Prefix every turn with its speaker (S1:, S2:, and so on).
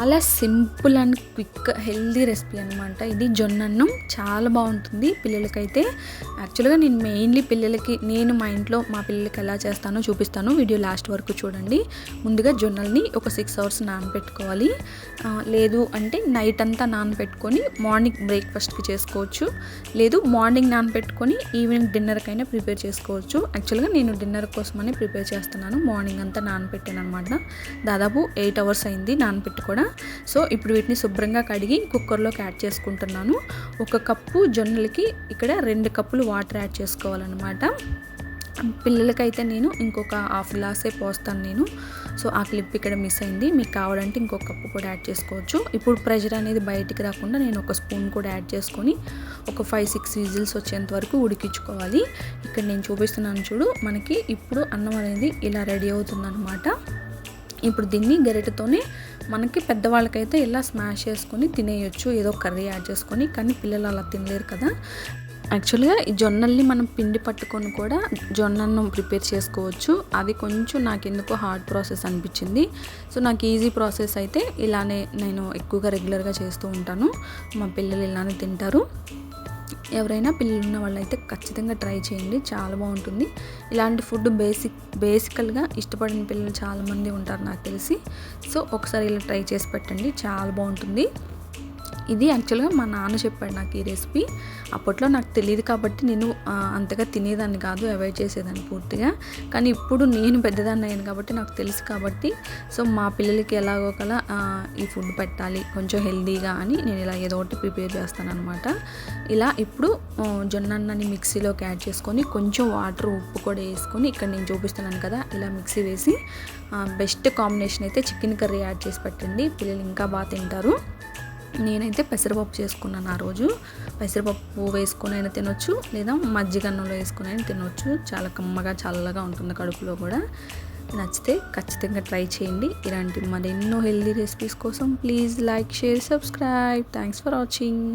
S1: చాలా simple and quick healthy recipe అనమాట. ఇది జొన్నన్నం చాలా బాగుంటుంది పిల్లలకైతే. యాక్చువల్గా నేను మెయిన్లీ నేను మా ఇంట్లో మా పిల్లలకి ఎలా చేస్తానో చూపిస్తాను, వీడియో లాస్ట్ వరకు చూడండి. ముందుగా జొన్నల్ని ఒక 6 hours నానబెట్టుకోవాలి. లేదు అంటే నైట్ అంతా నానబెట్టుకొని మార్నింగ్ బ్రేక్ఫాస్ట్కి చేసుకోవచ్చు, లేదు మార్నింగ్ నానబెట్టుకొని ఈవినింగ్ డిన్నర్కైనా ప్రిపేర్ చేసుకోవచ్చు. యాక్చువల్గా నేను డిన్నర్ కోసమని ప్రిపేర్ చేస్తున్నాను. మార్నింగ్ అంతా నానబెట్టాను అనమాట. దాదాపు 8 hours అయింది నానబెట్టి కూడా. సో ఇప్పుడు వీటిని శుభ్రంగా కడిగి కుక్కర్లోకి యాడ్ చేసుకుంటున్నాను. 1 కప్పు జొన్నలకి ఇక్కడ 2 కప్పులు వాటర్ యాడ్ చేసుకోవాలన్నమాట. పిల్లలకైతే నేను ఇంకొక హాఫ్ గ్లాసే పోస్తాను నేను. సో ఆ క్లిప్ ఇక్కడ మిస్ అయింది. మీకు కావాలంటే ఇంకొక కప్పు కూడా యాడ్ చేసుకోవచ్చు. ఇప్పుడు ప్రెషర్ అనేది బయటికి రాకుండా నేను 1 స్పూన్ కూడా యాడ్ చేసుకొని ఒక 5-6 విజిల్స్ వచ్చేంత వరకు ఉడికించుకోవాలి. ఇక్కడ నేను చూపిస్తున్నాను చూడు, మనకి ఇప్పుడు అన్నం అనేది ఇలా రెడీ అవుతుందన్నమాట. ఇప్పుడు దీన్ని గరిటెతోనే మనకి పెద్దవాళ్ళకైతే ఇలా స్మాష్ చేసుకొని తినేయొచ్చు, ఏదో కర్రీ యాడ్ చేసుకొని. కానీ పిల్లలు అలా తినలేరు కదా. యాక్చువల్గా ఈ జొన్నల్ని మనం పిండి పట్టుకొని కూడా జొన్నన్నం ప్రిపేర్ చేసుకోవచ్చు. అది కొంచెం నాకు ఎందుకో హార్డ్ ప్రాసెస్ అనిపించింది. సో నాకు ఈజీ ప్రాసెస్ అయితే ఇలానే నేను ఎక్కువగా రెగ్యులర్గా చేస్తూ ఉంటాను. మా పిల్లలు ఇలానే తింటారు. ఎవరైనా పిల్లలు ఉన్న వాళ్ళు అయితే ఖచ్చితంగా ట్రై చేయండి, చాలా బాగుంటుంది. ఇలాంటి ఫుడ్ బేసికల్గా ఇష్టపడిన పిల్లలు చాలామంది ఉంటారు నాకు తెలిసి. సో ఒకసారి ఇలా ట్రై చేసి పెట్టండి, చాలా బాగుంటుంది. ఇది యాక్చువల్గా మా నాన్న చెప్పాడు నాకు ఈ రెసిపీ. అప్పట్లో నాకు తెలియదు కాబట్టి నేను అంతగా తినేదాన్ని కాదు, అవాయిడ్ చేసేదాన్ని పూర్తిగా. కానీ ఇప్పుడు నేను పెద్దదాన్ని అయ్యాను కాబట్టి నాకు తెలుసు కాబట్టి, సో మా పిల్లలకి ఎలాగో ఒకలా ఈ ఫుడ్ పెట్టాలి కొంచెం హెల్దీగా అని నేను ఇలా ఏదో ఒకటి ప్రిపేర్ చేస్తాను అనమాట. ఇలా ఇప్పుడు జొన్నన్నాన్ని మిక్సీలోకి యాడ్ చేసుకొని కొంచెం వాటర్, ఉప్పు కూడా వేసుకొని ఇక్కడ నేను చూపిస్తున్నాను కదా ఇలా మిక్సీ వేసి, బెస్ట్ కాంబినేషన్ అయితే చికెన్ కర్రీ యాడ్ చేసి పెట్టండి, పిల్లలు ఇంకా బాగా తింటారు. నేనైతే పెసరపప్పు చేసుకున్నాను ఆ రోజు. పెసరపప్పు వేసుకొని అయినా తినొచ్చు, లేదా మజ్జిగన్నంలో వేసుకొని అయినా తినొచ్చు. చాలా కమ్మగా చల్లగా ఉంటుంది కడుపులో కూడా. నచ్చితే ఖచ్చితంగా ట్రై చేయండి. ఇలాంటి మరెన్నో హెల్దీ రెసిపీస్ కోసం please like, share, subscribe. Thanks for watching.